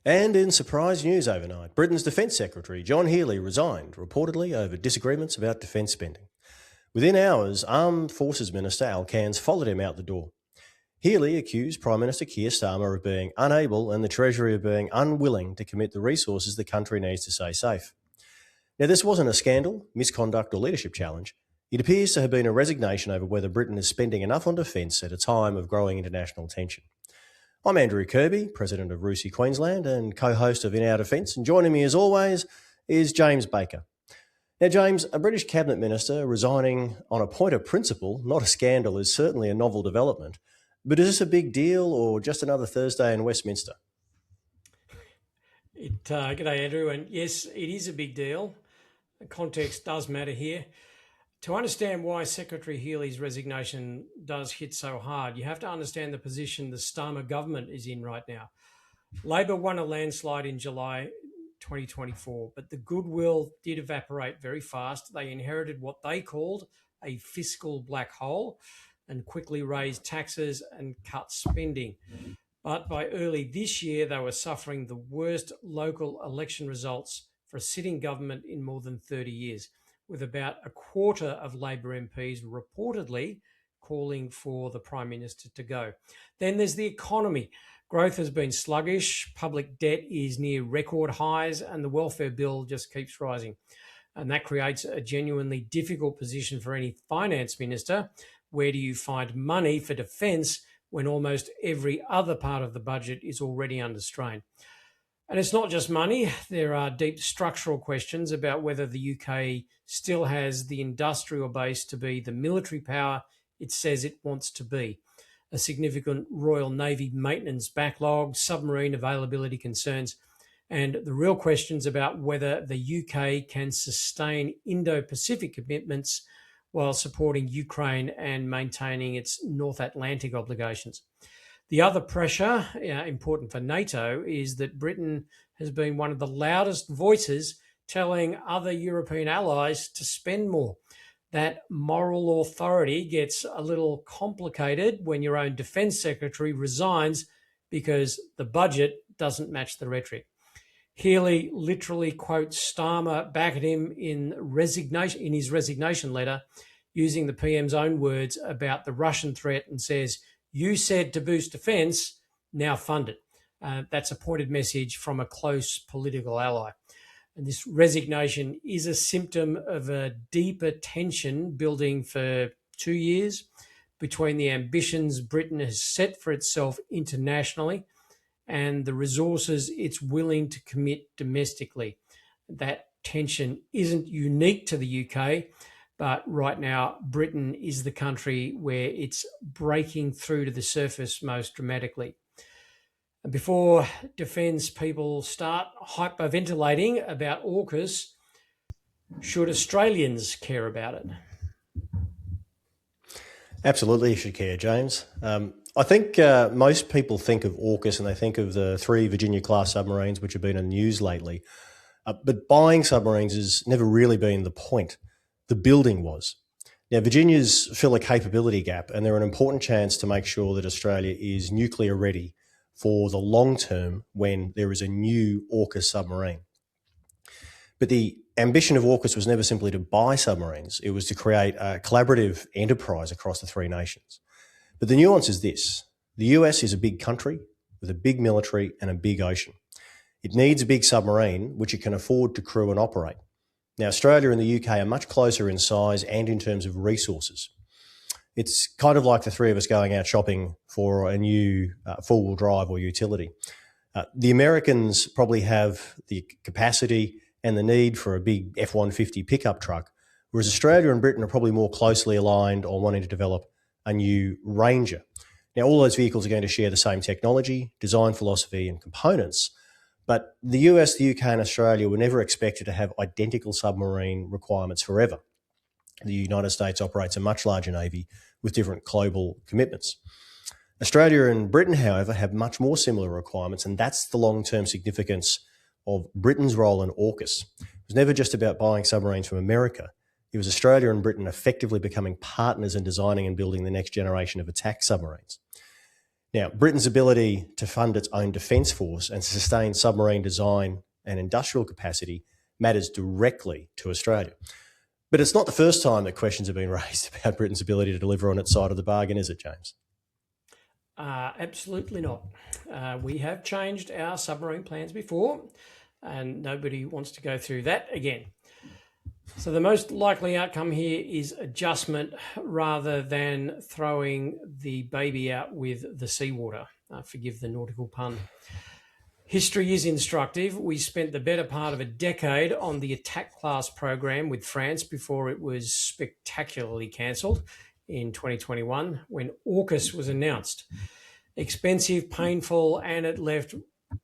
And in surprise news overnight, Britain's Defence Secretary John Healy resigned, reportedly over disagreements about defence spending. Within hours, Armed Forces Minister AUKUS followed him out the door. Healy accused Prime Minister Keir Starmer of being unable and the Treasury of being unwilling to commit the resources the country needs to stay safe. Now, this wasn't a scandal, misconduct or leadership challenge. It appears to have been a resignation over whether Britain is spending enough on defence at a time of growing international tension. I'm Andrew Kirby, President of RUSI Queensland and co-host of In Our Defence, and joining me as always is James Baker. Now, James, a British Cabinet Minister resigning on a point of principle, not a scandal, is certainly a novel development. But is this a big deal or just another Thursday in Westminster? G'day, Andrew, and yes, it is a big deal. Context does matter here. To understand why Secretary Healy's resignation does hit so hard, you have to understand the position the Starmer government is in right now. Labor won a landslide in July 2024, but the goodwill did evaporate very fast. They inherited what they called a fiscal black hole and quickly raised taxes and cut spending. But by early this year, they were suffering the worst local election results for a sitting government in more than 30 years, with about a quarter of Labor MPs reportedly calling for the Prime Minister to go. Then there's the economy. Growth has been sluggish, public debt is near record highs, and the welfare bill just keeps rising. And that creates a genuinely difficult position for any finance minister. Where do you find money for defence when almost every other part of the budget is already under strain? And it's not just money. There are deep structural questions about whether the UK still has the industrial base to be the military power it says it wants to be. A significant Royal Navy maintenance backlog, submarine availability concerns, and the real questions about whether the UK can sustain Indo-Pacific commitments while supporting Ukraine and maintaining its North Atlantic obligations. The other pressure, important for NATO, is that Britain has been one of the loudest voices telling other European allies to spend more. That moral authority gets a little complicated when your own defence secretary resigns because the budget doesn't match the rhetoric. Healy literally quotes Starmer back at him in his resignation letter, using the PM's own words about the Russian threat, and says, "You said to boost defence, now fund it." That's a pointed message from a close political ally. And this resignation is a symptom of a deeper tension building for 2 years between the ambitions Britain has set for itself internationally and the resources it's willing to commit domestically. That tension isn't unique to the UK, but right now Britain is the country where it's breaking through to the surface most dramatically. And before defence people start hyperventilating about AUKUS, should Australians care about it? Absolutely, you should care, James. I think most people think of AUKUS and they think of the 3 Virginia-class submarines which have been in the news lately. But buying submarines has never really been the point. The building was. Now, Virginias fill a capability gap, and they're an important chance to make sure that Australia is nuclear ready for the long term when there is a new AUKUS submarine. But the ambition of AUKUS was never simply to buy submarines. It was to create a collaborative enterprise across the 3 nations. But the nuance is this. The US is a big country with a big military and a big ocean. It needs a big submarine which it can afford to crew and operate. Now, Australia and the UK are much closer in size and in terms of resources. It's kind of like the 3 of us going out shopping for a new four-wheel drive or utility. The Americans probably have the capacity and the need for a big F-150 pickup truck, whereas Australia and Britain are probably more closely aligned on wanting to develop a new Ranger. Now, all those vehicles are going to share the same technology, design philosophy and components, but the US, the UK and Australia were never expected to have identical submarine requirements forever. The United States operates a much larger Navy with different global commitments. Australia and Britain, however, have much more similar requirements, and that's the long-term significance of Britain's role in AUKUS. It was never just about buying submarines from America. It was Australia and Britain effectively becoming partners in designing and building the next generation of attack submarines. Now, Britain's ability to fund its own defence force and sustain submarine design and industrial capacity matters directly to Australia. But it's not the first time that questions have been raised about Britain's ability to deliver on its side of the bargain, is it, James? Absolutely not. We have changed our submarine plans before, and nobody wants to go through that again. So the most likely outcome here is adjustment rather than throwing the baby out with the seawater. Forgive the nautical pun. History is instructive. We spent the better part of a decade on the attack class program with France before it was spectacularly cancelled in 2021 when AUKUS was announced. Expensive, painful, and it left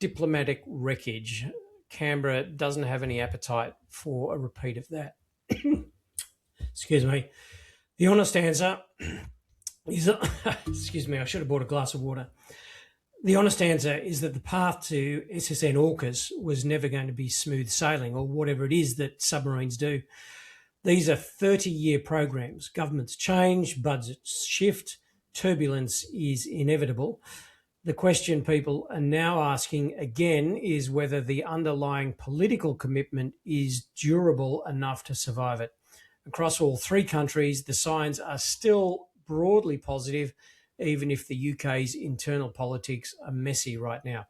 diplomatic wreckage. Canberra doesn't have any appetite for a repeat of that. Excuse me. The honest answer is, excuse me, I should have bought a glass of water. The honest answer is that the path to SSN AUKUS was never going to be smooth sailing or whatever it is that submarines do. These are 30-year programs. Governments change, budgets shift, turbulence is inevitable. The question people are now asking again is whether the underlying political commitment is durable enough to survive it. Across all three countries, the signs are still broadly positive, even if the UK's internal politics are messy right now.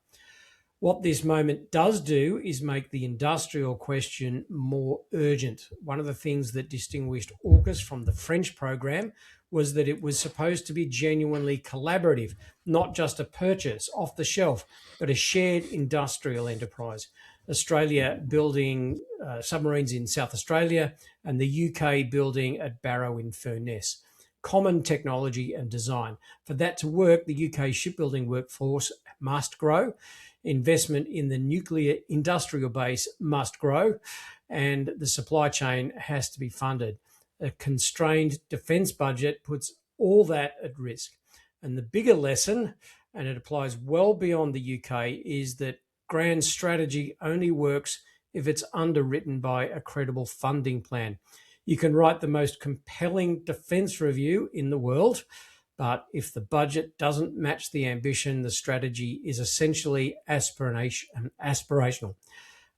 What this moment does do is make the industrial question more urgent. One of the things that distinguished AUKUS from the French program was that it was supposed to be genuinely collaborative, not just a purchase off the shelf, but a shared industrial enterprise. Australia building submarines in South Australia and the UK building at Barrow in Furness. Common technology and design. For that to work, the UK shipbuilding workforce must grow. Investment in the nuclear industrial base must grow, and the supply chain has to be funded. A constrained defence budget puts all that at risk. And the bigger lesson, and it applies well beyond the UK, is that grand strategy only works if it's underwritten by a credible funding plan. You can write the most compelling defence review in the world, but if the budget doesn't match the ambition, the strategy is essentially aspirational.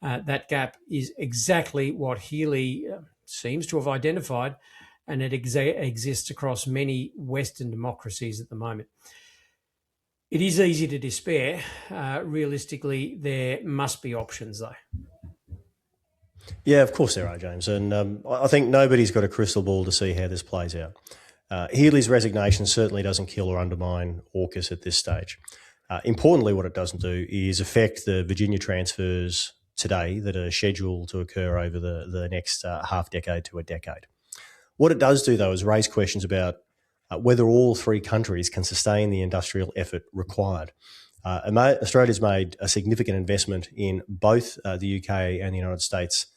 That gap is exactly what Healy seems to have identified, and it exists across many Western democracies at the moment. It is easy to despair. Realistically, there must be options, though. Yeah, of course there are, James. And I think nobody's got a crystal ball to see how this plays out. Healy's resignation certainly doesn't kill or undermine AUKUS at this stage. Importantly, what it doesn't do is affect the Virginia transfers today that are scheduled to occur over the next half decade to a decade. What it does do, though, is raise questions about whether all three countries can sustain the industrial effort required. Australia's made a significant investment in both the UK and the United States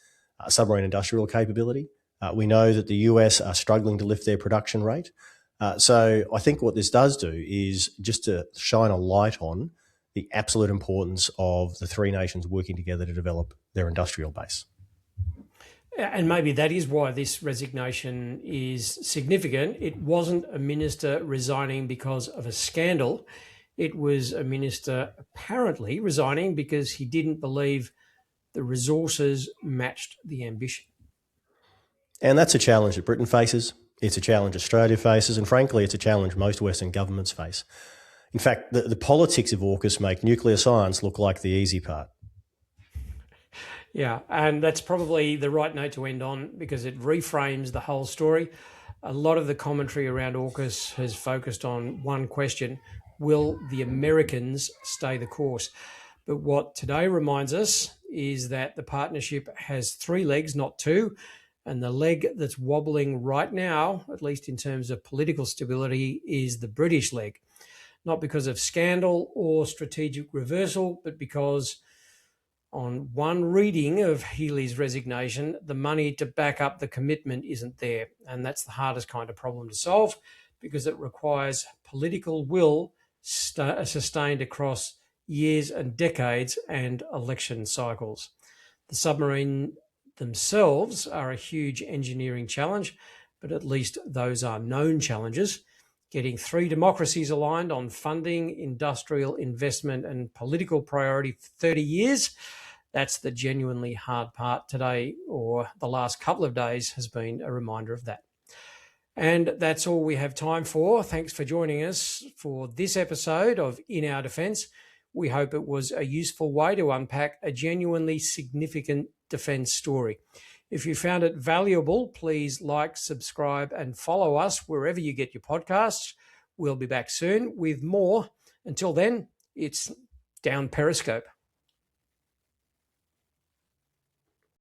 submarine industrial capability. We know that the US are struggling to lift their production rate. So I think what this does do is just to shine a light on the absolute importance of the three nations working together to develop their industrial base. And maybe that is why this resignation is significant. It wasn't a minister resigning because of a scandal. It was a minister apparently resigning because he didn't believe the resources matched the ambition. And that's a challenge that Britain faces. It's a challenge Australia faces. And frankly, it's a challenge most Western governments face. In fact, the politics of AUKUS make nuclear science look like the easy part. Yeah, and that's probably the right note to end on because it reframes the whole story. A lot of the commentary around AUKUS has focused on one question: will the Americans stay the course? But what today reminds us is that the partnership has three legs, not two, and the leg that's wobbling right now, at least in terms of political stability, is the British leg. Not because of scandal or strategic reversal, but because on one reading of Healy's resignation, the money to back up the commitment isn't there. And that's the hardest kind of problem to solve because it requires political will sustained across years and decades and election cycles. The submarine themselves are a huge engineering challenge, but at least those are known challenges. Getting three democracies aligned on funding, industrial investment, and political priority for 30 years. That's the genuinely hard part. Today, or the last couple of days, has been a reminder of that. And that's all we have time for. Thanks for joining us for this episode of In Our Defence. We hope it was a useful way to unpack a genuinely significant defence story. If you found it valuable, please like, subscribe, and follow us wherever you get your podcasts. We'll be back soon with more. Until then, it's down Periscope.